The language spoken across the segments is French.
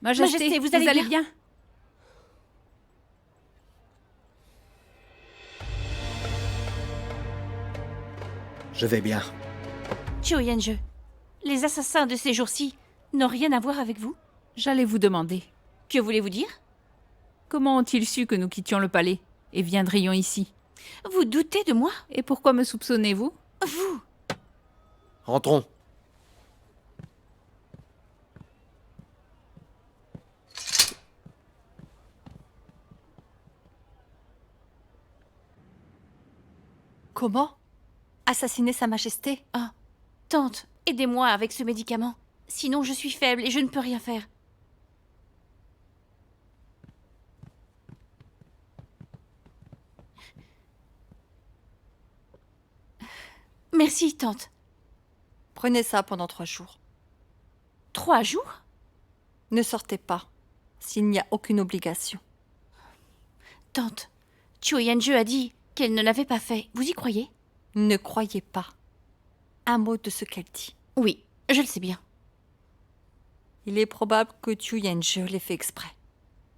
Majesté, vous allez bien? Je vais bien. Chuyenje, les assassins de ces jours-ci n'ont rien à voir avec vous? J'allais vous demander. Que voulez-vous dire? Comment ont-ils su que nous quittions le palais et viendrions ici? Vous doutez de moi? Et pourquoi me soupçonnez-vous? Vous! Rentrons. Comment? Assassiner Sa Majesté? Ah, tante, aidez-moi avec ce médicament. Sinon, je suis faible et je ne peux rien faire. Merci, tante. Prenez ça pendant 3 jours. 3 jours? Ne sortez pas, s'il n'y a aucune obligation. Tante, Chuyenje a dit qu'elle ne l'avait pas fait. Vous y croyez? Ne croyez pas un mot de ce qu'elle dit. Oui, je le sais bien. Il est probable que Chuyenje l'ait fait exprès,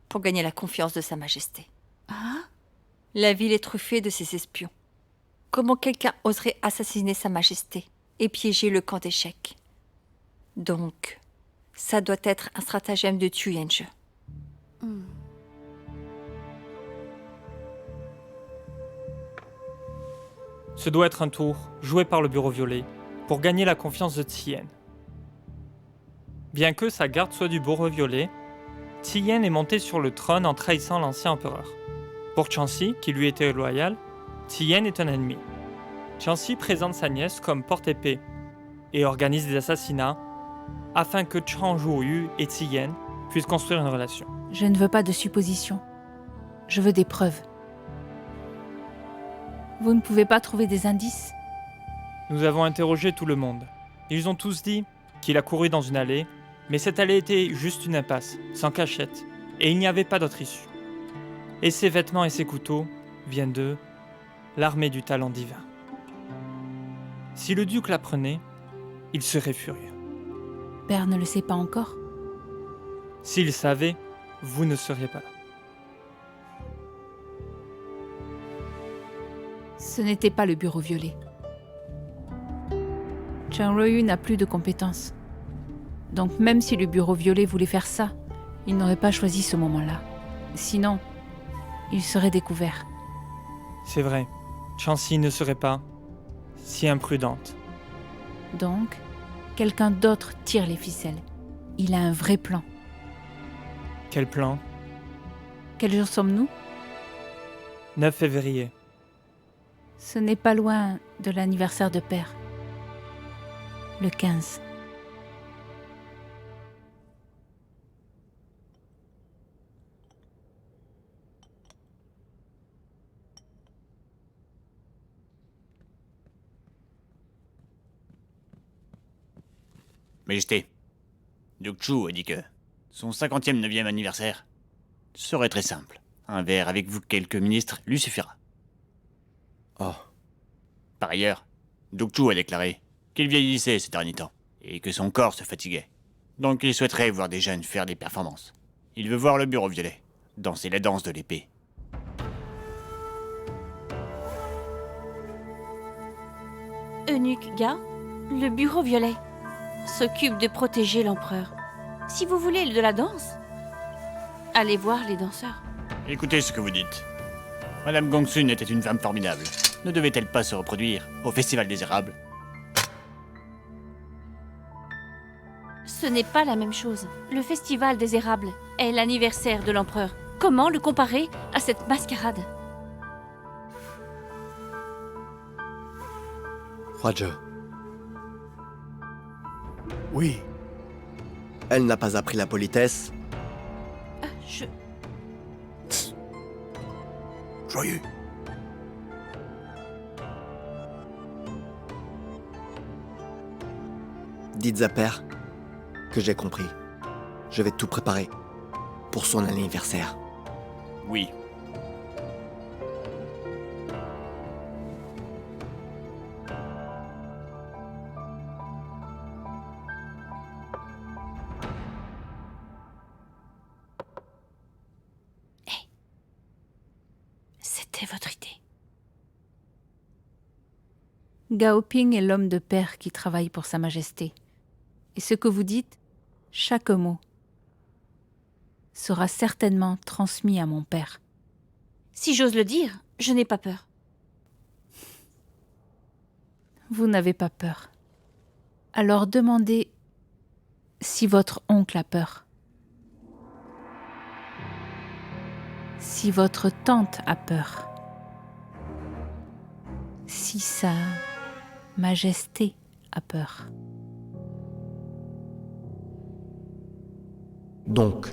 pour gagner la confiance de Sa Majesté. Ah? La ville est truffée de ces espions. Comment quelqu'un oserait assassiner Sa Majesté et piéger le camp d'échecs? Donc, ça doit être un stratagème de Chuyenje. Ce doit être un tour, joué par le Bureau Violet, pour gagner la confiance de Tien. Bien que sa garde soit du Bureau Violet, Tien est monté sur le trône en trahissant l'ancien empereur. Pour Chanxi, qui lui était loyal, Tien est un ennemi. Chanxi présente sa nièce comme porte-épée et organise des assassinats afin que Chang Zhuyu et Tien puissent construire une relation. Je ne veux pas de suppositions. Je veux des preuves. Vous ne pouvez pas trouver des indices? Nous avons interrogé tout le monde. Ils ont tous dit qu'il a couru dans une allée, mais cette allée était juste une impasse, sans cachette, et il n'y avait pas d'autre issue. Et ses vêtements et ses couteaux viennent de l'armée du talent divin. Si le duc l'apprenait, il serait furieux. Père ne le sait pas encore? S'il savait, vous ne seriez pas là. Ce n'était pas le Bureau Violet. Chang Ryu n'a plus de compétences. Donc même si le Bureau Violet voulait faire ça, il n'aurait pas choisi ce moment-là. Sinon, il serait découvert. C'est vrai, Chanxi ne serait pas si imprudente. Donc, quelqu'un d'autre tire les ficelles. Il a un vrai plan. Quel plan? Quel jour sommes-nous? 9 février. Ce n'est pas loin de l'anniversaire de Père. Le 15. Majesté, Duc Chu a dit que son 50e 9e anniversaire serait très simple. Un verre avec vous quelques ministres lui suffira. Oh, Par ailleurs, Duc Chu a déclaré qu'il vieillissait ces derniers temps et que son corps se fatiguait. Donc il souhaiterait voir des jeunes faire des performances. Il veut voir le Bureau Violet danser la danse de l'épée. Eunuque Ga, le Bureau Violet s'occupe de protéger l'empereur. Si vous voulez de la danse, allez voir les danseurs. Écoutez ce que vous dites. Madame Gongsun était une femme formidable. Ne devait-elle pas se reproduire au Festival des Érables? Ce n'est pas la même chose. Le Festival des Érables est l'anniversaire de l'empereur. Comment le comparer à cette mascarade? Roi Zhe, Oui, elle n'a pas appris la politesse. Je... joyeux. Dites à Père que j'ai compris. Je vais tout préparer pour son anniversaire. Oui. C'était votre idée. Gao Ping est l'homme de pair qui travaille pour Sa Majesté. Et ce que vous dites, chaque mot, sera certainement transmis à mon père. Si j'ose le dire, je n'ai pas peur. Vous n'avez pas peur. Alors demandez si votre oncle a peur. Si votre tante a peur. Si Sa Majesté a peur. Donc,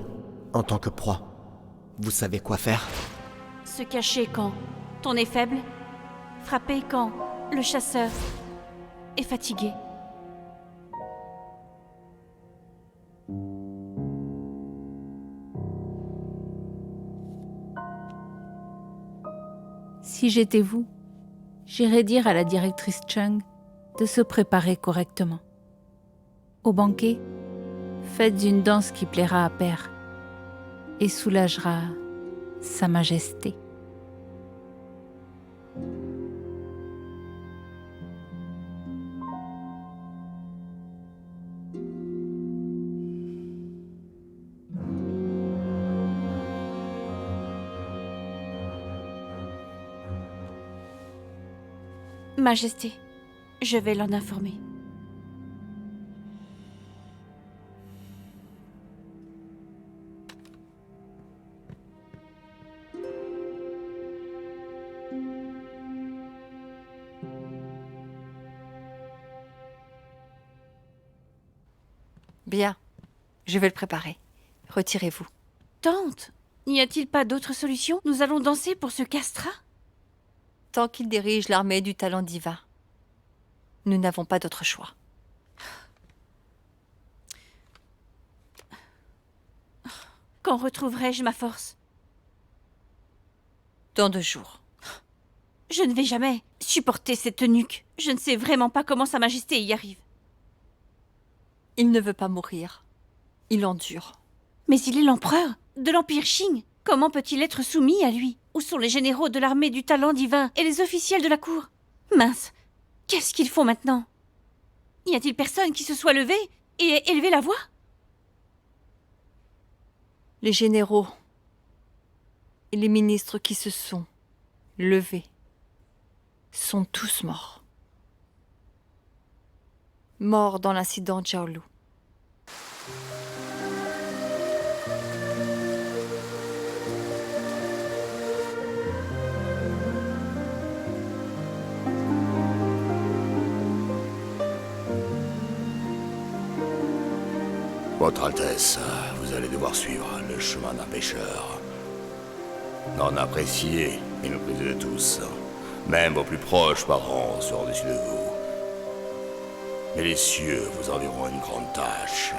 en tant que proie, vous savez quoi faire? Se cacher quand on est faible. Frapper quand le chasseur est fatigué. Si j'étais vous, j'irais dire à la directrice Chung de se préparer correctement. Au banquet, faites une danse qui plaira à père et soulagera Sa Majesté. Majesté, je vais l'en informer. Bien, je vais le préparer. Retirez-vous. Tante, n'y a-t-il pas d'autre solution? Nous allons danser pour ce castrat? Tant qu'il dirige l'armée du talent divin, nous n'avons pas d'autre choix. Quand retrouverai-je ma force? Dans 2 jours. Je ne vais jamais supporter cette nuque. Je ne sais vraiment pas comment Sa Majesté y arrive. Il ne veut pas mourir. Il endure. Mais il est l'empereur de l'Empire Qing. Comment peut-il être soumis à lui? Où sont les généraux de l'armée du talent divin et les officiels de la cour? Mince, qu'est-ce qu'ils font maintenant? Y a-t-il personne qui se soit levé et ait élevé la voix? Les généraux et les ministres qui se sont levés sont tous morts. Morts dans l'incident Jiaolu. Votre Altesse, vous allez devoir suivre le chemin d'un pêcheur. Non apprécié et méprisé de tous. Même vos plus proches parents sont au-dessus de vous. Mais les cieux vous enverront une grande tâche.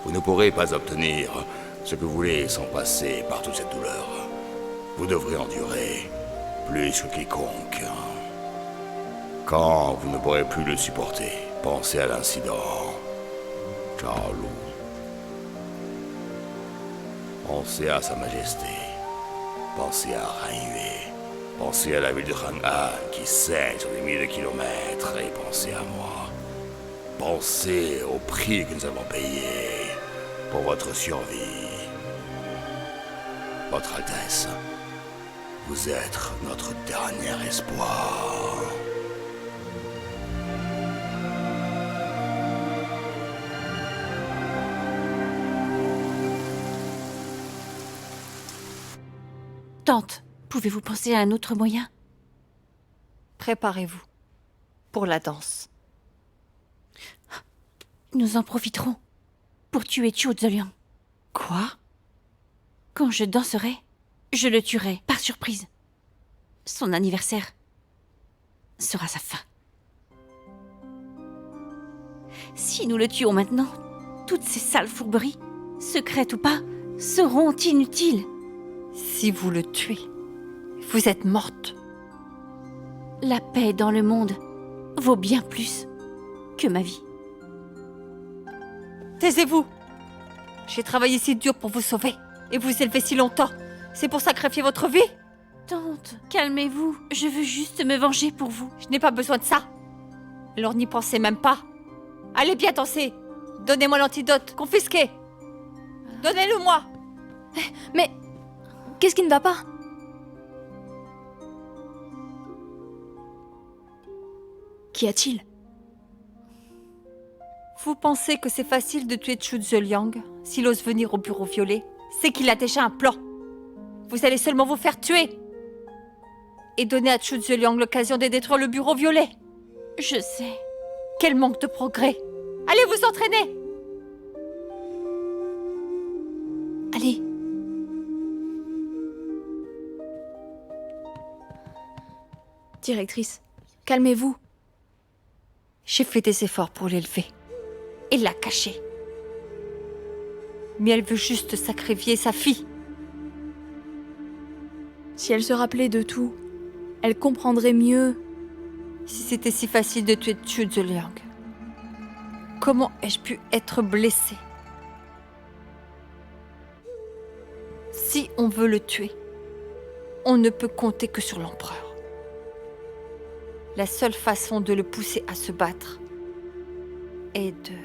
Vous ne pourrez pas obtenir ce que vous voulez sans passer par toute cette douleur. Vous devrez endurer plus que quiconque. Quand vous ne pourrez plus le supporter, pensez à l'incident Jiaolu. Pensez à Sa Majesté. Pensez à Ranyue. Pensez à la ville de Chang'an qui saigne sur des milliers de kilomètres. Et pensez à moi. Pensez au prix que nous avons payé pour votre survie. Votre Altesse, vous êtes notre dernier espoir. Tante, pouvez-vous penser à un autre moyen? Préparez-vous pour la danse. Nous en profiterons pour tuer Zhou Zeliang. Quoi? Quand je danserai, je le tuerai par surprise. Son anniversaire sera sa fin. Si nous le tuons maintenant, toutes ces sales fourberies, secrètes ou pas, seront inutiles. Si vous le tuez, vous êtes morte. La paix dans le monde vaut bien plus que ma vie. Taisez-vous! J'ai travaillé si dur pour vous sauver et vous élever si longtemps. C'est pour sacrifier votre vie? Tante, calmez-vous. Je veux juste me venger pour vous. Je n'ai pas besoin de ça. Alors n'y pensez même pas. Allez bien danser. Donnez-moi l'antidote, confisqué. Donnez-le-moi. Mais qu'est-ce qui ne va pas? Qu'y a-t-il? Vous pensez que c'est facile de tuer Chu Zeliang s'il ose venir au bureau violet? C'est qu'il a déjà un plan. Vous allez seulement vous faire tuer et donner à Chu Zeliang l'occasion de détruire le bureau violet. Je sais. Quel manque de progrès. Allez vous entraîner. Allez. Directrice, calmez-vous. J'ai fait des efforts pour l'élever et la cacher. Mais elle veut juste sacrifier sa fille. Si elle se rappelait de tout, elle comprendrait mieux. Si c'était si facile de tuer Chu Zeliang, comment ai-je pu être blessée? Si on veut le tuer, on ne peut compter que sur l'empereur. La seule façon de le pousser à se battre est de...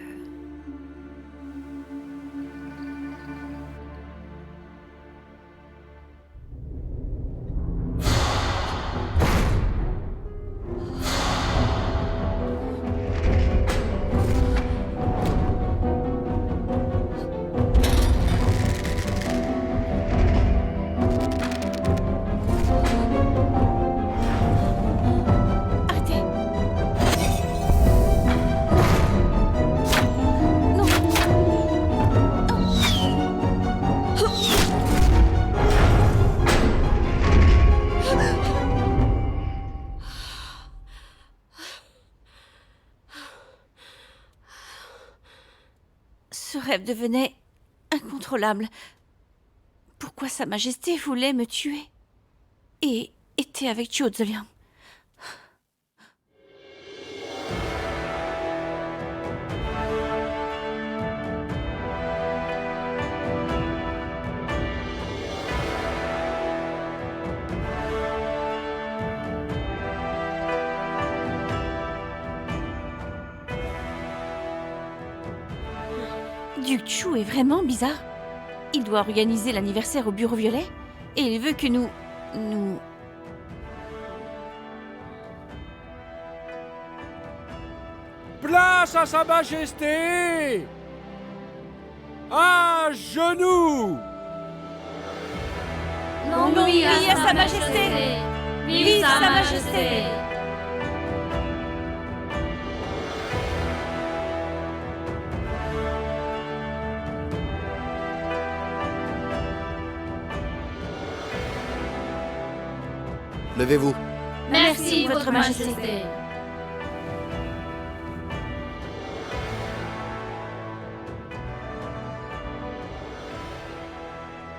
Arrêtez. Non. Ce rêve devenait incontrôlable. Pourquoi Sa Majesté voulait me tuer et était avec Chu Zeliang? Duc Chu est vraiment bizarre. Il doit organiser l'anniversaire au bureau violet et il veut que nous... Place à Sa Majesté! À genoux! Non, oui, à Sa Majesté! Vive Sa Majesté! Levez-vous. Merci, Votre Majesté.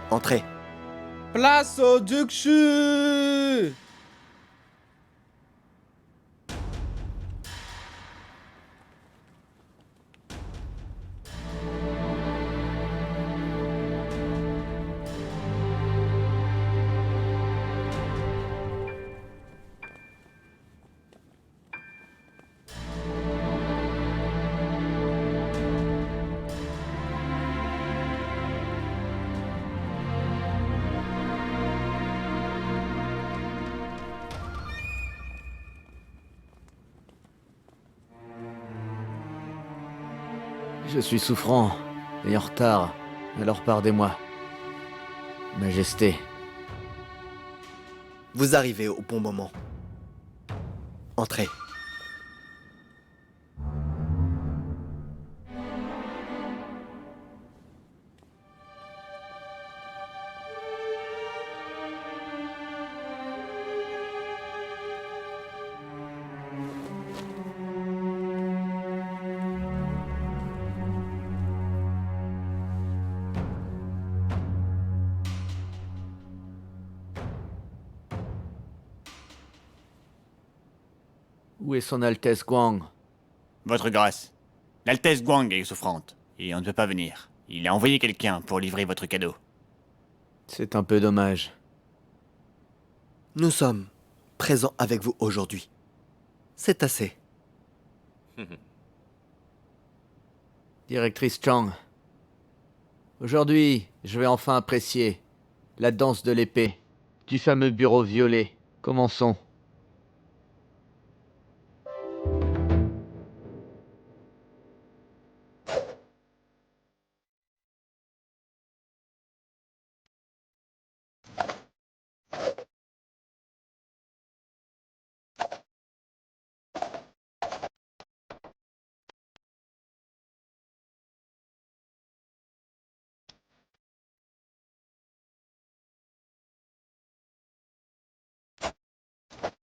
Entrez. Place au duc Chu! Je suis souffrant et en retard, alors pardonnez-moi. Majesté. Vous arrivez au bon moment. Entrez. Où est son Altesse Guang? Votre grâce, l'Altesse Guang est souffrante, et on ne peut pas venir. Il a envoyé quelqu'un pour livrer votre cadeau. C'est un peu dommage. Nous sommes présents avec vous aujourd'hui. C'est assez. Directrice Chang, aujourd'hui, je vais enfin apprécier la danse de l'épée du fameux bureau violet. Commençons.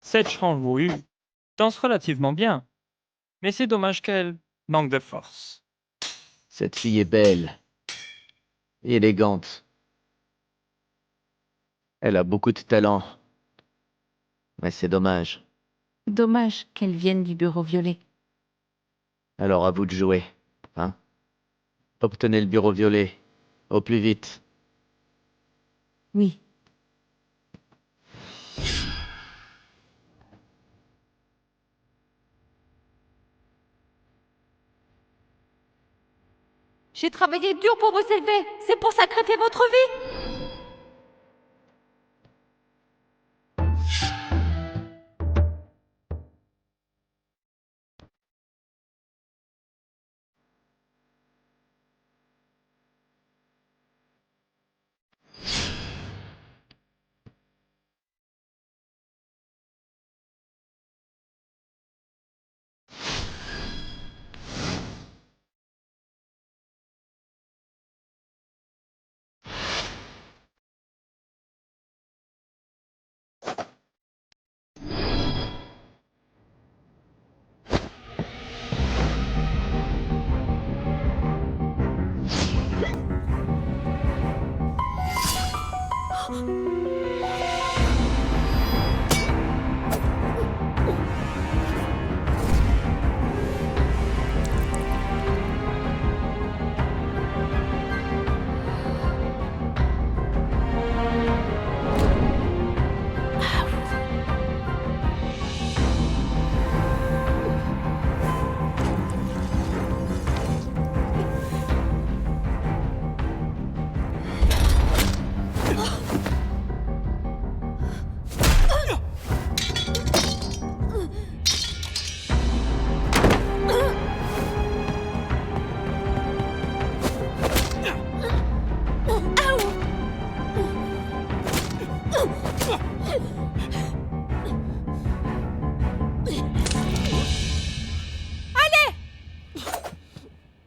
Cette Wu danse relativement bien, mais c'est dommage qu'elle manque de force. Cette fille est belle et élégante. Elle a beaucoup de talent. Mais c'est dommage. Dommage qu'elle vienne du bureau violet. Alors à vous de jouer, hein? Obtenez le bureau violet, au plus vite. Oui. J'ai travaillé dur pour vous élever. C'est pour sacrifier votre vie.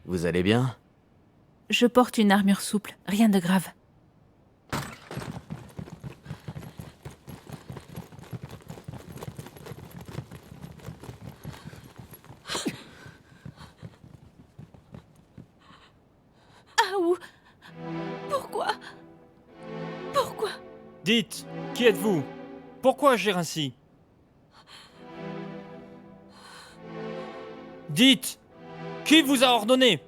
Vous allez bien? Je porte une armure souple, rien de grave. Aou! Pourquoi? Pourquoi? Dites, qui êtes-vous? Pourquoi agir ainsi? Dites, qui vous a ordonné?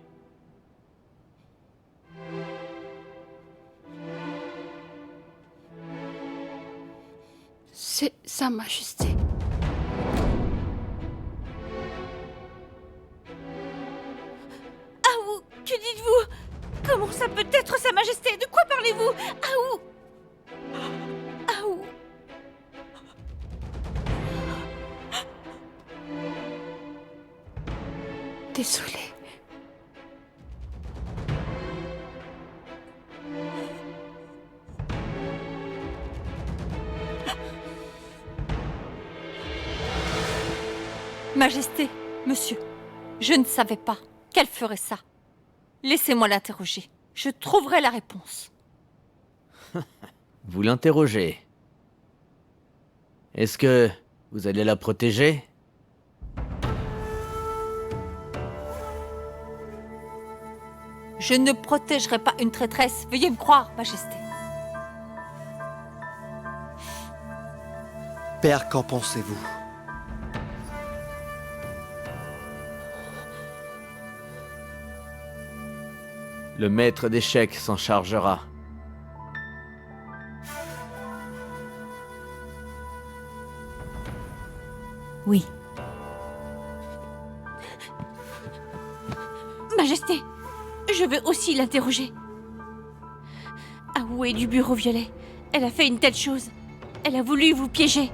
C'est Sa Majesté. Aou! Que dites-vous? Comment ça peut être Sa Majesté? De quoi parlez-vous? Aou! Aou! Désolée. Majesté, monsieur, je ne savais pas qu'elle ferait ça. Laissez-moi l'interroger. Je trouverai la réponse. Vous l'interrogez. Est-ce que vous allez la protéger? Je ne protégerai pas une traîtresse. Veuillez me croire, Majesté. Père, qu'en pensez-vous? Le maître d'échecs s'en chargera. Oui. Majesté, je veux aussi l'interroger. Aou est du bureau violet. Elle a fait une telle chose. Elle a voulu vous piéger.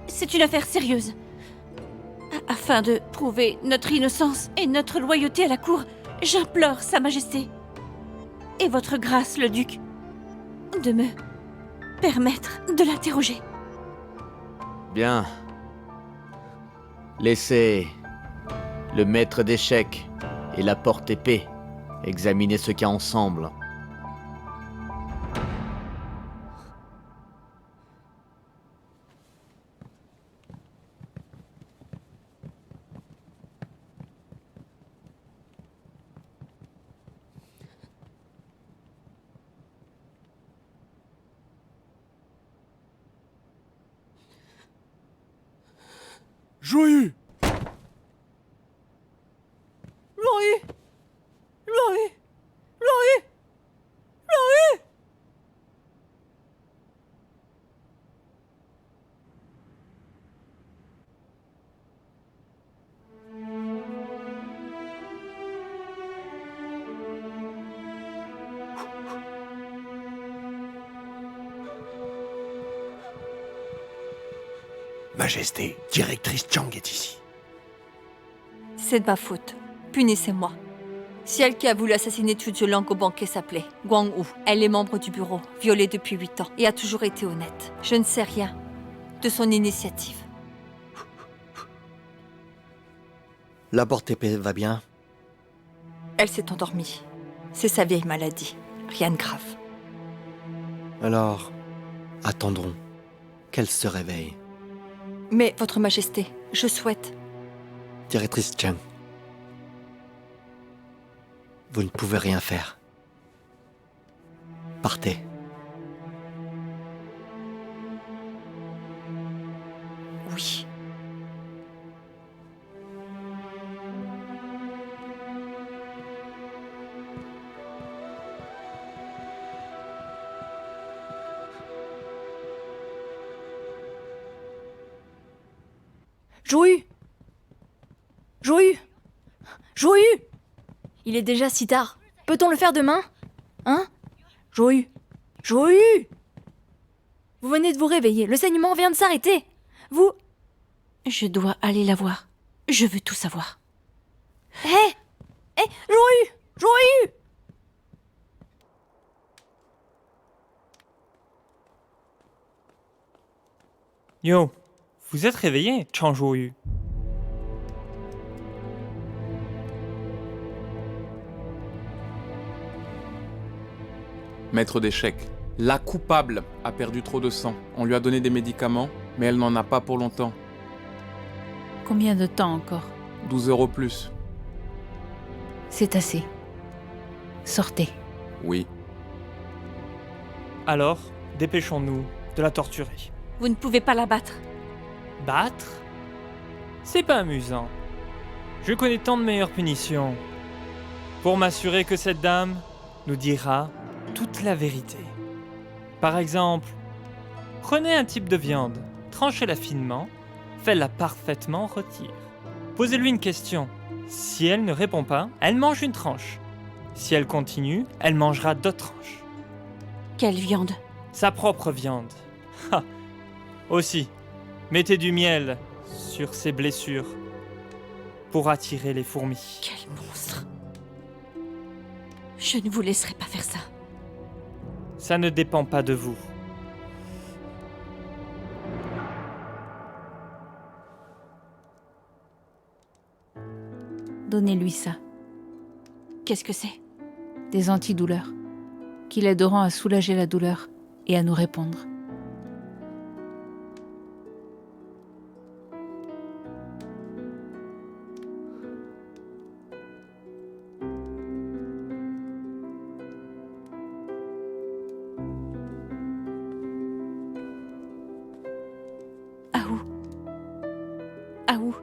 C'est une affaire sérieuse. Afin de prouver notre innocence et notre loyauté à la cour, j'implore Sa Majesté et votre grâce, le duc, de me permettre de l'interroger. Bien. Laissez le maître d'échecs et la porte-épée examiner ce cas ensemble. Joyeux! Loru! Loru! Loru! Loru! Majesté, directrice Chang est ici. C'est de ma faute. Punissez-moi. Si elle qui a voulu assassiner Tu Lang au banquet s'appelait Guang Wu. Elle est membre du bureau, violée depuis 8 ans, et a toujours été honnête. Je ne sais rien de son initiative. La porte-épée va bien? Elle s'est endormie. C'est sa vieille maladie. Rien de grave. Alors, attendons qu'elle se réveille. Mais, Votre Majesté, je souhaite... Directrice Chang, vous ne pouvez rien faire. Partez. Oui. Joyu! Joyu! Joyu! Il est déjà si tard. Peut-on le faire demain? Hein? Joyu! Joyu! Vous venez de vous réveiller. Le saignement vient de s'arrêter. Vous... Je dois aller la voir. Je veux tout savoir. Hé! Hé! Joyu! Joyu! Yo, vous êtes réveillé, Chang Joyu. Maître d'échecs, la coupable a perdu trop de sang. On lui a donné des médicaments, mais elle n'en a pas pour longtemps. Combien de temps encore? 12 € plus. C'est assez. Sortez. Oui. Alors, dépêchons-nous de la torturer. Vous ne pouvez pas la battre. Battre? C'est pas amusant. Je connais tant de meilleures punitions. Pour m'assurer que cette dame nous dira toute la vérité. Par exemple, prenez un type de viande, tranchez-la finement, faites-la parfaitement rôtir. Posez-lui une question. Si elle ne répond pas, elle mange une tranche. Si elle continue, elle mangera d'autres tranches. Quelle viande? Sa propre viande. Ha. Aussi, mettez du miel sur ses blessures pour attirer les fourmis. Quel monstre! Je ne vous laisserai pas faire ça. Ça ne dépend pas de vous. Donnez-lui ça. Qu'est-ce que c'est? Des antidouleurs, qui l'aideront à soulager la douleur et à nous répondre. Aou. Aou.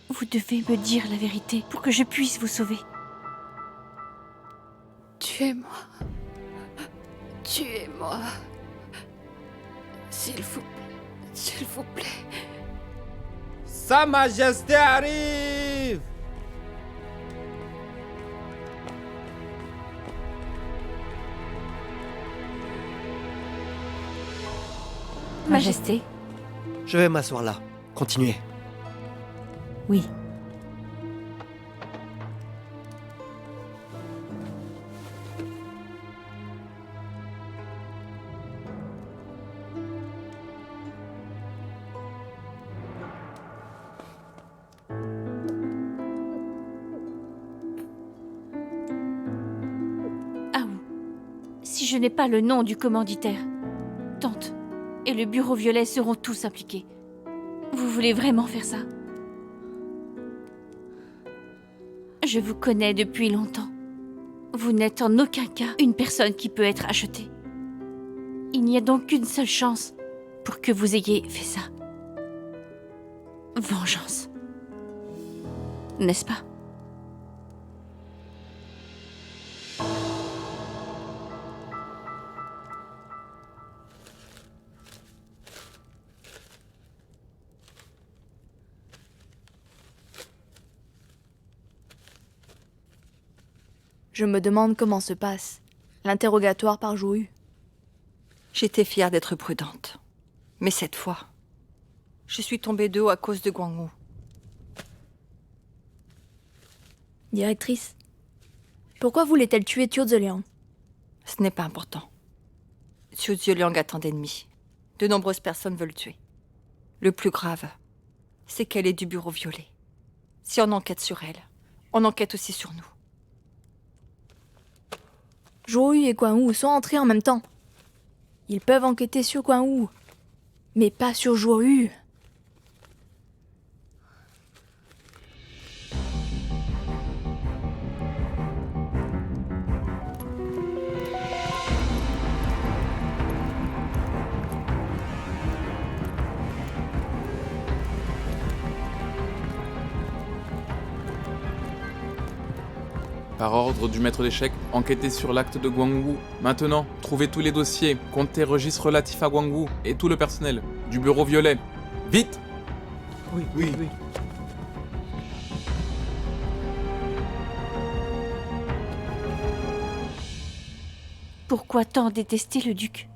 Vous devez me dire la vérité pour que je puisse vous sauver. Tuez-moi. Tuez-moi. S'il vous plaît. Sa Majesté arrive! Majesté? Je vais m'asseoir là. Continuez. Oui. Si je n'ai pas le nom du commanditaire, Tante et le bureau violet seront tous impliqués. Vous voulez vraiment faire ça? Je vous connais depuis longtemps. Vous n'êtes en aucun cas une personne qui peut être achetée. Il n'y a donc qu'une seule chance pour que vous ayez fait ça. Vengeance. N'est-ce pas? Je me demande comment se passe l'interrogatoire par Zhou Yu. J'étais fière d'être prudente. Mais cette fois, je suis tombée de haut à cause de Guangwu. Directrice, pourquoi voulait-elle tuer Tuo Zeliang? Ce n'est pas important. Tuo Zeliang a tant d'ennemis. De nombreuses personnes veulent le tuer. Le plus grave, c'est qu'elle est du bureau violet. Si on enquête sur elle, on enquête aussi sur nous. Zhou Yu et Guangwu sont entrés en même temps. Ils peuvent enquêter sur Guangwu, mais pas sur Zhou Yu. Par ordre du maître d'échecs, enquêtez sur l'acte de Guangwu. Maintenant, trouvez tous les dossiers, comptez registres relatifs à Guangwu et tout le personnel du bureau violet. Vite! Oui. Pourquoi tant détester le duc?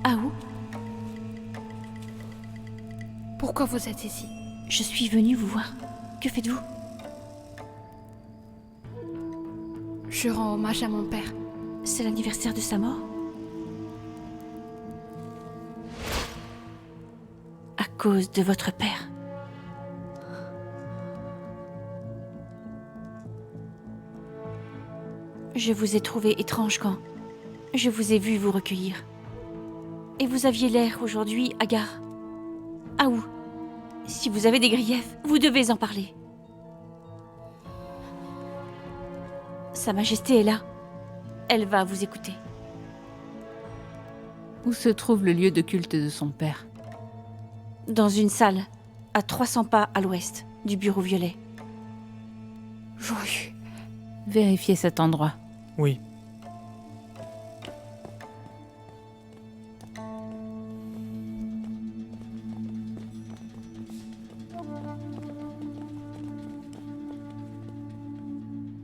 Ah où? Pourquoi vous êtes ici? Je suis venue vous voir. Que faites-vous? Je rends hommage à mon père. C'est l'anniversaire de sa mort? À cause de votre père. Je vous ai trouvé étrange quand je vous ai vu vous recueillir. Et vous aviez l'air aujourd'hui hagard. Ah où? Si vous avez des griefs, vous devez en parler. Sa Majesté est là. Elle va vous écouter. Où se trouve le lieu de culte de son père? Dans une salle, à 300 pas à l'ouest du bureau violet. Zhou Yu. Vérifiez cet endroit. Oui.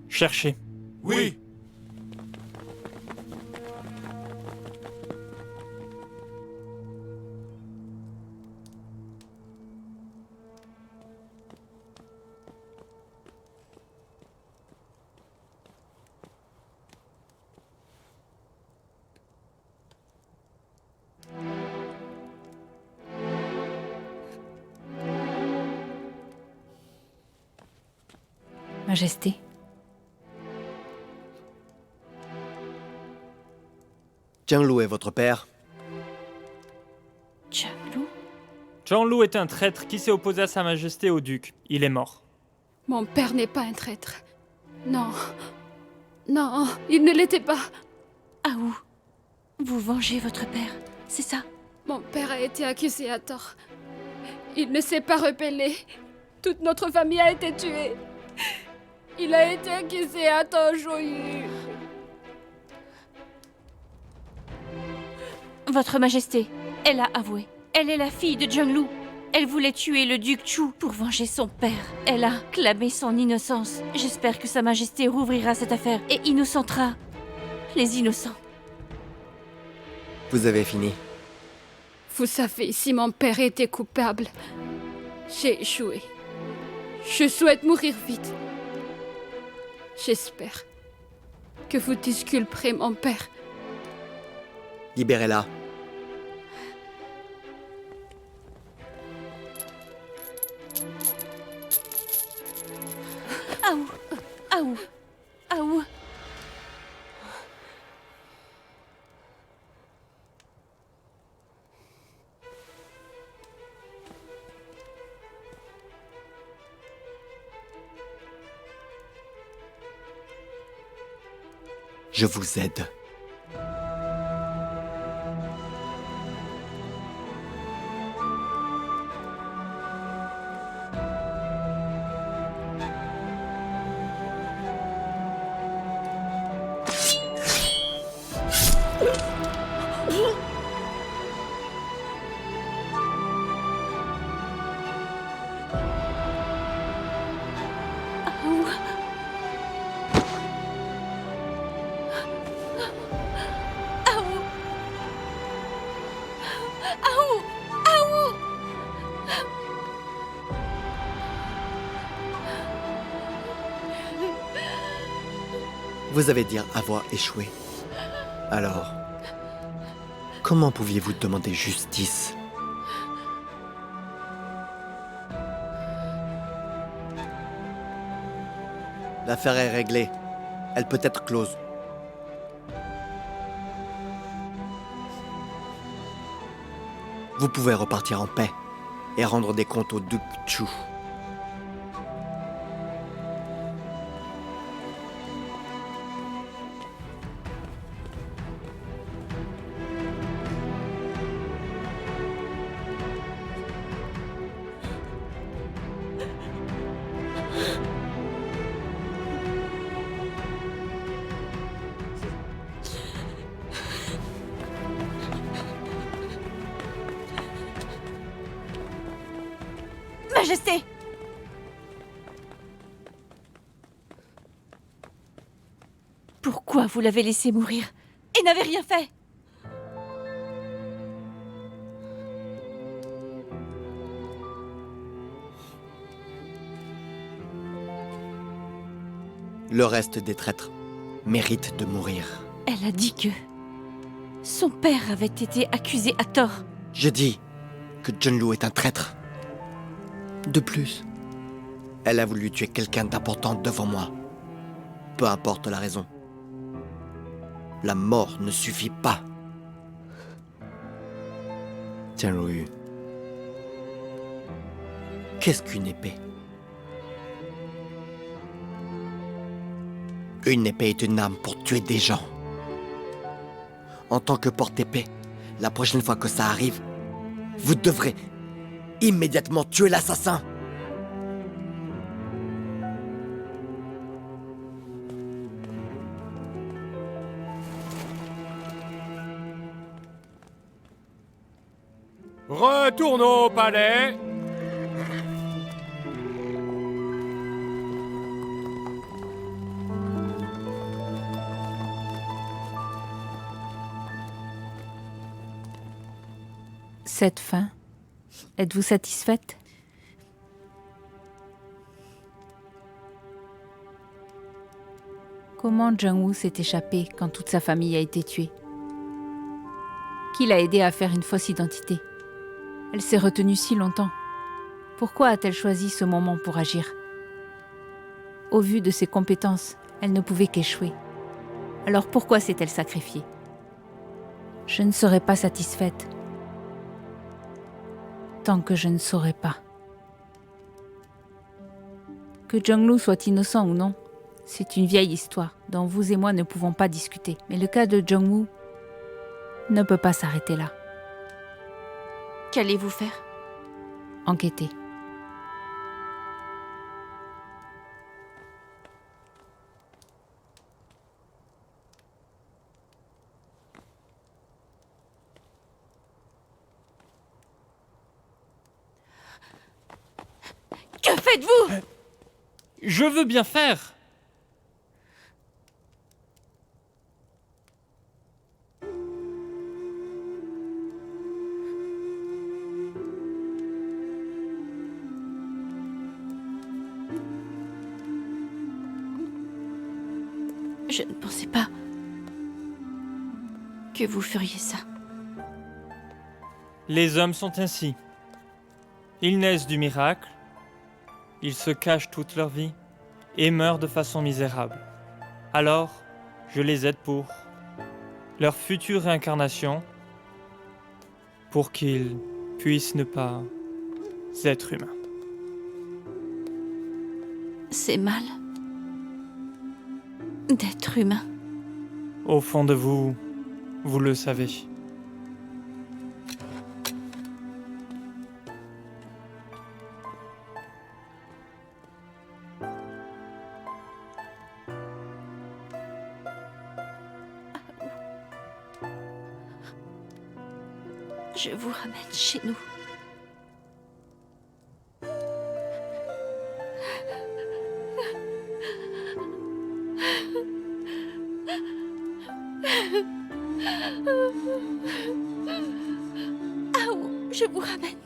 Cherchez. Oui. Majesté. Jianlu est votre père? Jianlu? Jianlu est un traître qui s'est opposé à Sa Majesté au duc. Il est mort. Mon père n'est pas un traître. Non. Non, il ne l'était pas. Ah où? Vous vengez votre père, c'est ça? Mon père a été accusé à tort. Il ne s'est pas rebellé. Toute notre famille a été tuée. Il a été accusé à tort, Joyu. Votre Majesté, elle a avoué. Elle est la fille de Zhenglu. Elle voulait tuer le duc Chu pour venger son père. Elle a clamé son innocence. J'espère que Sa Majesté rouvrira cette affaire et innocentera les innocents. Vous avez fini. Vous savez, si mon père était coupable, j'ai échoué. Je souhaite mourir vite. J'espère que vous disculperez mon père. Libérez-la. Aou, aou, aou. Je vous aide. Vous avez dit avoir échoué. Alors, comment pouviez-vous demander justice? L'affaire est réglée. Elle peut être close. Vous pouvez repartir en paix et rendre des comptes au duc Chu. Majesté! Pourquoi vous l'avez laissé mourir et n'avez rien fait? Le reste des traîtres mérite de mourir. Elle a dit que son père avait été accusé à tort. Je dis que Zhenglu est un traître. De plus, elle a voulu tuer quelqu'un d'important devant moi. Peu importe la raison. La mort ne suffit pas. Zhenglu, qu'est-ce qu'une épée? Une épée est une arme pour tuer des gens. En tant que porte-épée, la prochaine fois que ça arrive, vous devrez immédiatement tuer l'assassin. Retournons au palais. Cette fin, êtes-vous satisfaite? Comment Zhengwu s'est échappé quand toute sa famille a été tuée? Qui l'a aidé à faire une fausse identité? Elle s'est retenue si longtemps. Pourquoi a-t-elle choisi ce moment pour agir? Au vu de ses compétences, elle ne pouvait qu'échouer. Alors pourquoi s'est-elle sacrifiée? Je ne serai pas satisfaite tant que je ne saurai pas. Que Zhenglu soit innocent ou non, c'est une vieille histoire dont vous et moi ne pouvons pas discuter. Mais le cas de Zhengwu ne peut pas s'arrêter là. Qu'allez-vous faire? Enquêter. faites-vous? Je veux bien faire. Je ne pensais pas que vous feriez ça. Les hommes sont ainsi. Ils naissent du miracle, ils se cachent toute leur vie et meurent de façon misérable. Alors, je les aide pour leur future réincarnation, pour qu'ils puissent ne pas être humains. C'est mal d'être humain. Au fond de vous, vous le savez. Je vous ramène chez nous. Ah où je vous ramène.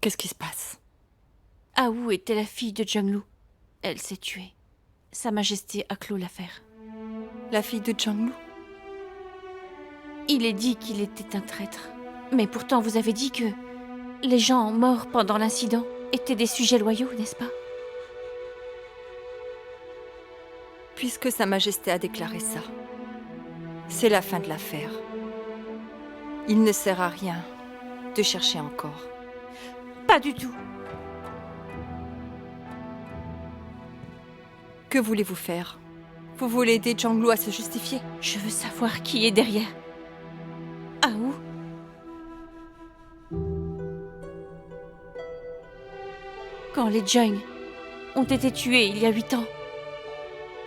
Qu'est-ce qui se passe? Ah où était la fille de Zhenglu? Elle s'est tuée. Sa Majesté a clos l'affaire. La fille de Zhenglu? Il est dit qu'il était un traître. Mais pourtant, vous avez dit que les gens morts pendant l'incident étaient des sujets loyaux, n'est-ce pas? Puisque Sa Majesté a déclaré ça, c'est la fin de l'affaire. Il ne sert à rien de chercher encore. Pas du tout. Que voulez-vous faire? Vous voulez aider Zhenglu à se justifier? Je veux savoir qui est derrière. Ah où? Quand les Zheng ont été tués il y a 8 ans,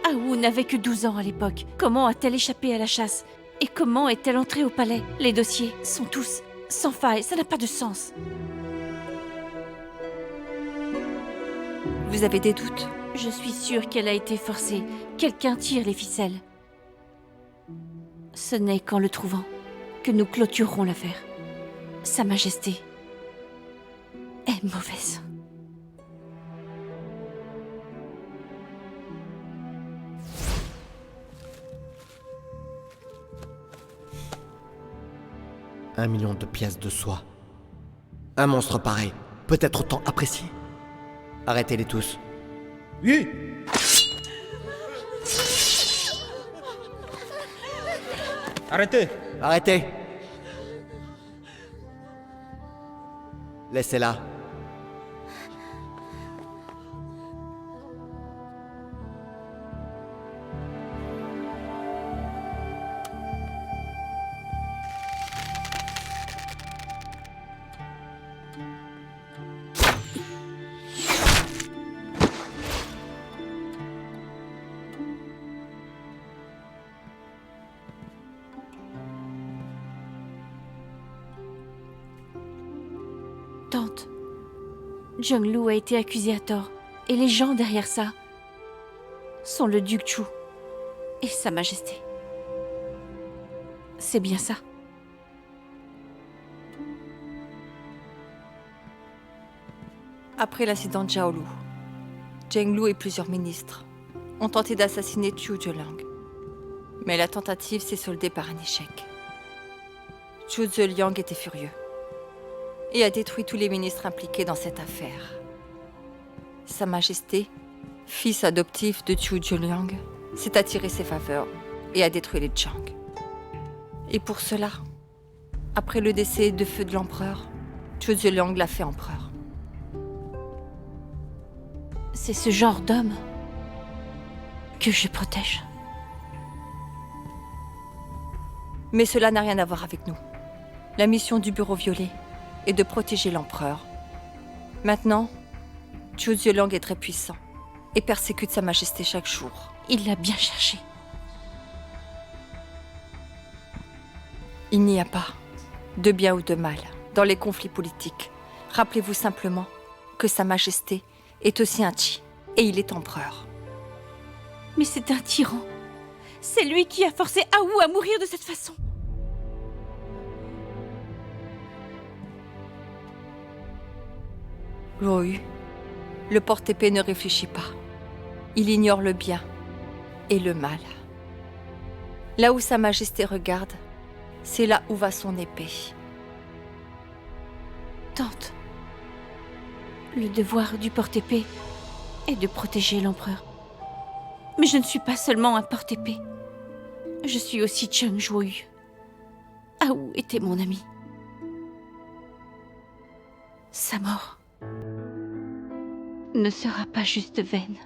Ah Wu n'avait que 12 ans à l'époque. Comment a-t-elle échappé à la chasse? Et comment est-elle entrée au palais? Les dossiers sont tous sans faille, ça n'a pas de sens. Vous avez des doutes? Je suis sûre qu'elle a été forcée. Quelqu'un tire les ficelles. Ce n'est qu'en le trouvant que nous clôturerons l'affaire. Sa Majesté est mauvaise. Un million de pièces de soie. Un monstre pareil, peut-être autant apprécié. Arrêtez-les tous. Oui. Arrêtez. Arrêtez. Laissez-la. Tante, Zhenglu a été accusé à tort. Et les gens derrière ça sont le duc Chu et Sa Majesté. C'est bien ça. Après l'incident de Zhaolu, Zhenglu et plusieurs ministres ont tenté d'assassiner Zhu Zeliang. Mais la tentative s'est soldée par un échec. Zhu Zeliang était furieux et a détruit tous les ministres impliqués dans cette affaire. Sa Majesté, fils adoptif de Zhu Zeliang, s'est attiré ses faveurs et a détruit les Zhang. Et pour cela, après le décès de feu de l'empereur, Zhu Zeliang l'a fait empereur. C'est ce genre d'homme que je protège. Mais cela n'a rien à voir avec nous. La mission du Bureau Violet est de protéger l'empereur. Maintenant, Zhou Ziyuliang est très puissant et persécute Sa Majesté chaque jour. Il l'a bien cherché. Il n'y a pas de bien ou de mal dans les conflits politiques. Rappelez-vous simplement que Sa Majesté est aussi un Qi et il est empereur. Mais c'est un tyran. C'est lui qui a forcé Awu à mourir de cette façon. Luoyu, le porte-épée ne réfléchit pas. Il ignore le bien et le mal. Là où Sa Majesté regarde, c'est là où va son épée. Tante, le devoir du porte-épée est de protéger l'empereur. Mais je ne suis pas seulement un porte-épée. Je suis aussi Cheng Zhuoyu. Awu était mon ami. Sa mort ne sera pas juste vaine.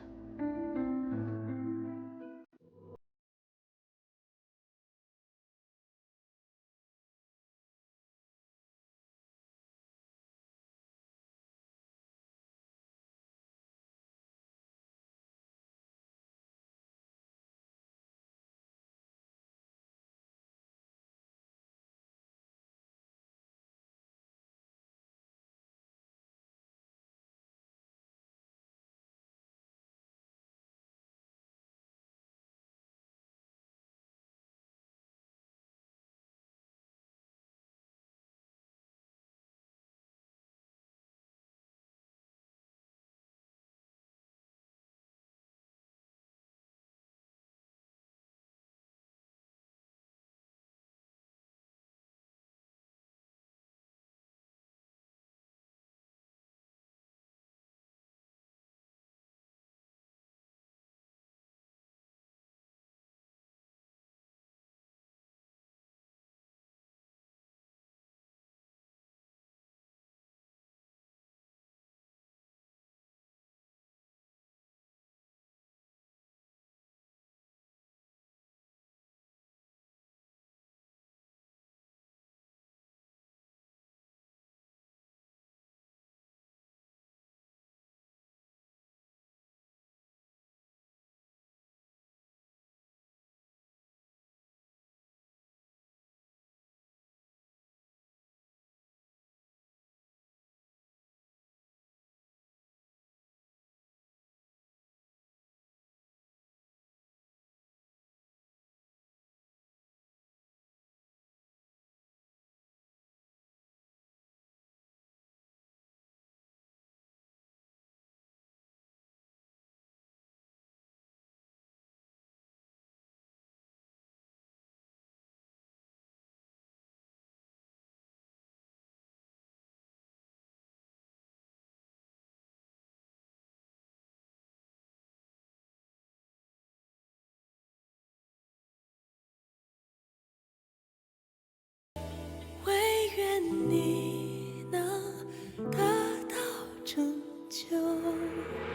你能得到拯救。